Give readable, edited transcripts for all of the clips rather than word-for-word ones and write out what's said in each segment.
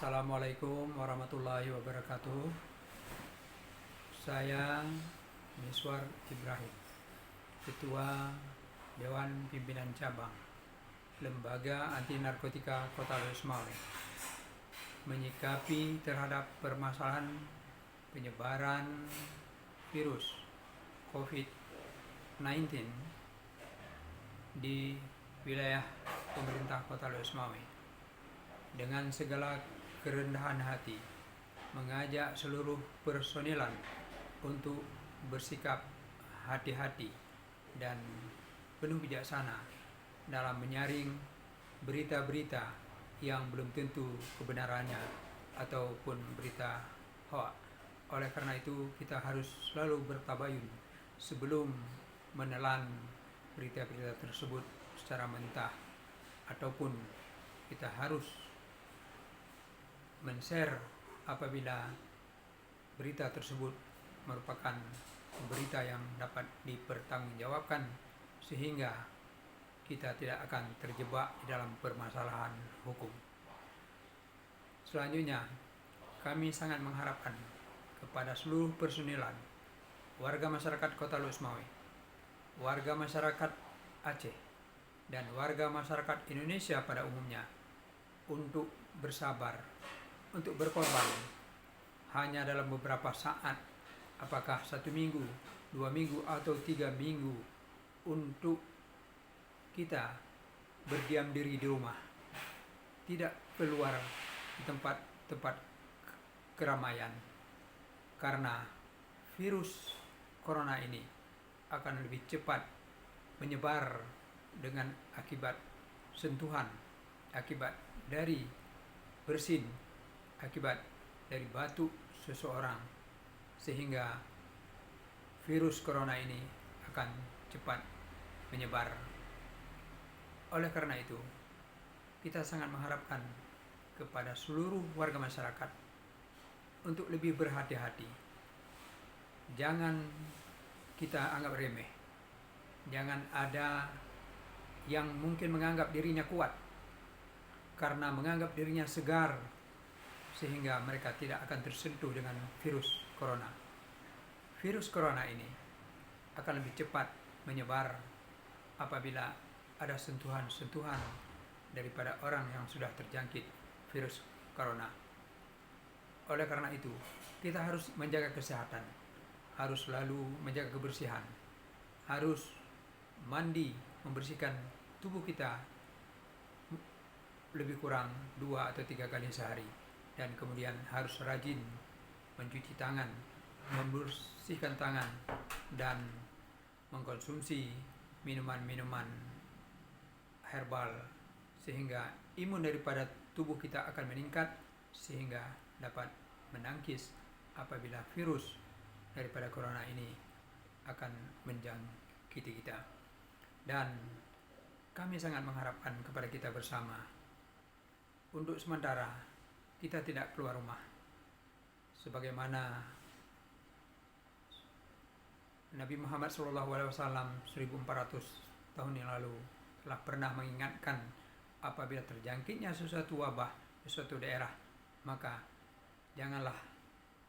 Assalamualaikum warahmatullahi wabarakatuh. Saya Miswar Ibrahim, Ketua Dewan Pimpinan Cabang Lembaga Anti Narkotika Kota Losmawe, menyikapi terhadap permasalahan penyebaran virus COVID-19 di wilayah pemerintah Kota Losmawe. Dengan segala kerendahan hati, mengajak seluruh personelan untuk bersikap hati-hati dan penuh bijaksana dalam menyaring berita-berita yang belum tentu kebenarannya ataupun berita hoax. Oleh karena itu, kita harus selalu bertabayun sebelum menelan berita-berita tersebut secara mentah, ataupun kita harus men-share apabila berita tersebut merupakan berita yang dapat dipertanggungjawabkan, sehingga kita tidak akan terjebak di dalam permasalahan hukum. Selanjutnya, kami sangat mengharapkan kepada seluruh personelan, warga masyarakat Kota Losmawe, warga masyarakat Aceh, dan warga masyarakat Indonesia pada umumnya untuk bersabar, untuk berkorban hanya dalam beberapa saat, apakah 1 minggu, 2 minggu, atau 3 minggu, untuk kita berdiam diri di rumah, tidak keluar di tempat-tempat keramaian, karena virus corona ini akan lebih cepat menyebar dengan akibat sentuhan, akibat dari bersin, akibat dari batuk seseorang, sehingga virus corona ini akan cepat menyebar. Oleh karena itu, kita sangat mengharapkan kepada seluruh warga masyarakat untuk lebih berhati-hati. Jangan kita anggap remeh. Jangan ada yang mungkin menganggap dirinya kuat karena menganggap dirinya segar, sehingga mereka tidak akan tersentuh dengan virus corona. Virus corona ini akan lebih cepat menyebar apabila ada sentuhan-sentuhan daripada orang yang sudah terjangkit virus corona. Oleh karena itu, kita harus menjaga kesehatan, harus selalu menjaga kebersihan, harus mandi, membersihkan tubuh kita lebih kurang 2 atau 3 kali sehari, dan kemudian harus rajin mencuci tangan, membersihkan tangan, dan mengkonsumsi minuman-minuman herbal, sehingga imun daripada tubuh kita akan meningkat, sehingga dapat menangkis apabila virus daripada corona ini akan menjangkiti kita. Dan kami sangat mengharapkan kepada kita bersama, untuk sementara kita tidak keluar rumah, sebagaimana Nabi Muhammad SAW 1400 tahun yang lalu telah pernah mengingatkan, apabila terjangkitnya sesuatu wabah di suatu daerah, maka janganlah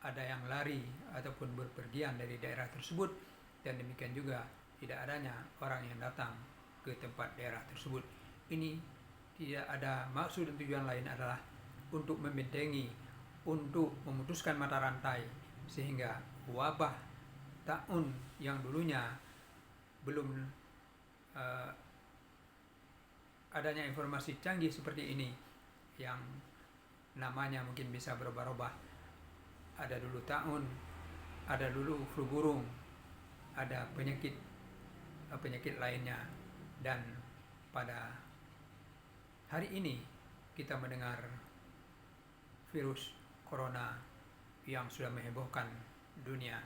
ada yang lari ataupun berpergian dari daerah tersebut, dan demikian juga tidak adanya orang yang datang ke tempat daerah tersebut. Ini tidak ada maksud dan tujuan lain, adalah untuk membentengi, untuk memutuskan mata rantai, sehingga wabah taun yang dulunya belum adanya informasi canggih seperti ini, yang namanya mungkin bisa berubah-ubah. Ada dulu taun, ada dulu flu burung, ada penyakit lainnya, dan pada hari ini kita mendengar virus corona yang sudah menghebohkan dunia.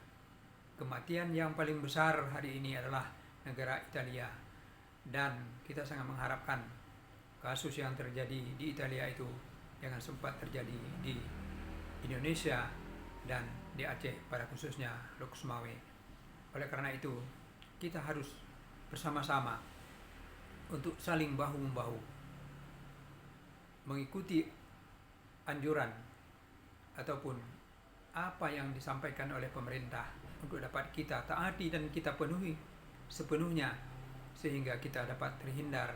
Kematian yang paling besar hari ini adalah negara Italia, dan kita sangat mengharapkan kasus yang terjadi di Italia itu jangan sempat terjadi di Indonesia dan di Aceh, pada khususnya Losmawe. Oleh karena itu, kita harus bersama-sama untuk saling bahu-membahu, mengikuti anjuran ataupun apa yang disampaikan oleh pemerintah untuk dapat kita taati dan kita penuhi sepenuhnya, sehingga kita dapat terhindar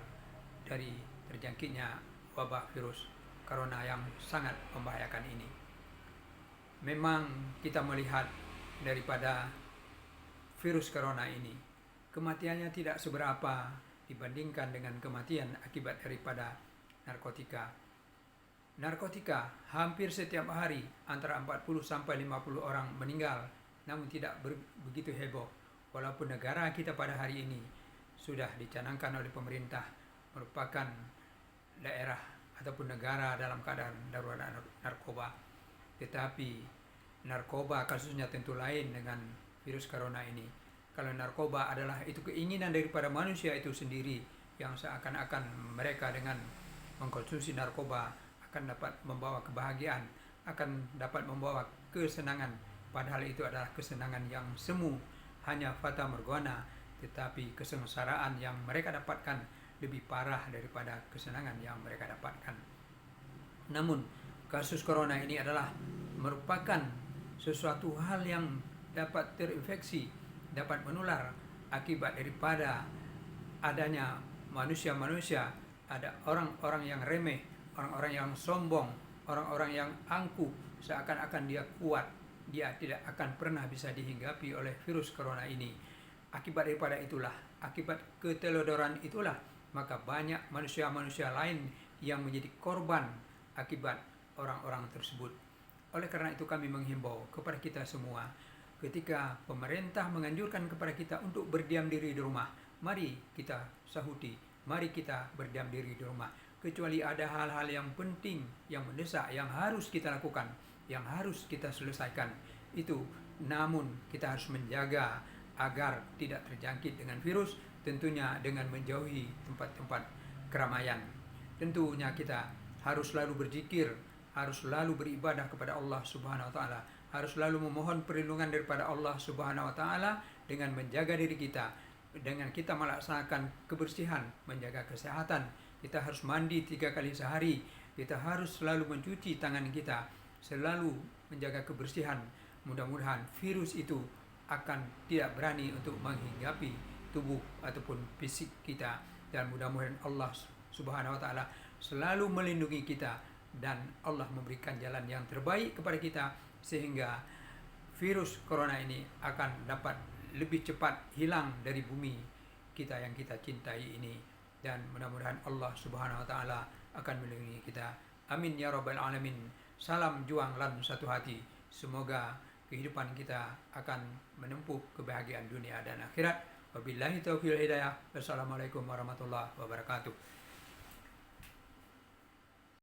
dari terjangkitnya wabah virus corona yang sangat membahayakan ini. Memang kita melihat daripada virus corona ini, kematiannya tidak seberapa dibandingkan dengan kematian akibat daripada narkotika. Narkotika hampir setiap hari antara 40 sampai 50 orang meninggal, namun tidak begitu heboh. Walaupun negara kita pada hari ini sudah dicanangkan oleh pemerintah merupakan daerah ataupun negara dalam keadaan darurat narkoba, tetapi narkoba kasusnya tentu lain dengan virus corona ini. Kalau narkoba adalah itu keinginan daripada manusia itu sendiri, yang seakan-akan mereka dengan mengkonsumsi narkoba akan dapat membawa kebahagiaan, akan dapat membawa kesenangan, padahal itu adalah kesenangan yang semu, hanya fata morgana, tetapi kesengsaraan yang mereka dapatkan lebih parah daripada kesenangan yang mereka dapatkan. Namun kasus corona ini adalah merupakan sesuatu hal yang dapat terinfeksi, dapat menular akibat daripada adanya manusia-manusia, ada orang-orang yang remeh, orang-orang yang sombong, orang-orang yang angkuh, seakan-akan dia kuat, dia tidak akan pernah bisa dihinggapi oleh virus corona ini. Akibat daripada itulah, akibat keteledoran itulah, maka banyak manusia-manusia lain yang menjadi korban akibat orang-orang tersebut. Oleh karena itu kami menghimbau kepada kita semua, ketika pemerintah menganjurkan kepada kita untuk berdiam diri di rumah, mari kita sahuti, mari kita berdiam diri di rumah. Kecuali ada hal-hal yang penting, yang mendesak, yang harus kita lakukan, yang harus kita selesaikan itu. Namun kita harus menjaga agar tidak terjangkit dengan virus, tentunya dengan menjauhi tempat-tempat keramaian. Tentunya kita harus selalu berzikir, harus selalu beribadah kepada Allah Subhanahu wa taala, harus selalu memohon perlindungan daripada Allah Subhanahu wa taala dengan menjaga diri kita, dengan kita melaksanakan kebersihan, menjaga kesehatan. Kita harus mandi 3 kali sehari, kita harus selalu mencuci tangan kita, selalu menjaga kebersihan. Mudah-mudahan virus itu akan tidak berani untuk menghinggapi tubuh ataupun fisik kita, dan mudah-mudahan Allah Subhanahu wa taala selalu melindungi kita dan Allah memberikan jalan yang terbaik kepada kita, sehingga virus corona ini akan dapat lebih cepat hilang dari bumi kita yang kita cintai ini, dan mudah-mudahan Allah Subhanahu wa taala akan melindungi kita. Amin ya rabbal alamin. Salam juang lan satu hati. Semoga kehidupan kita akan menempuh kebahagiaan dunia dan akhirat. Wabillahi taufiq wal hidayah. Wassalamualaikum warahmatullahi wabarakatuh.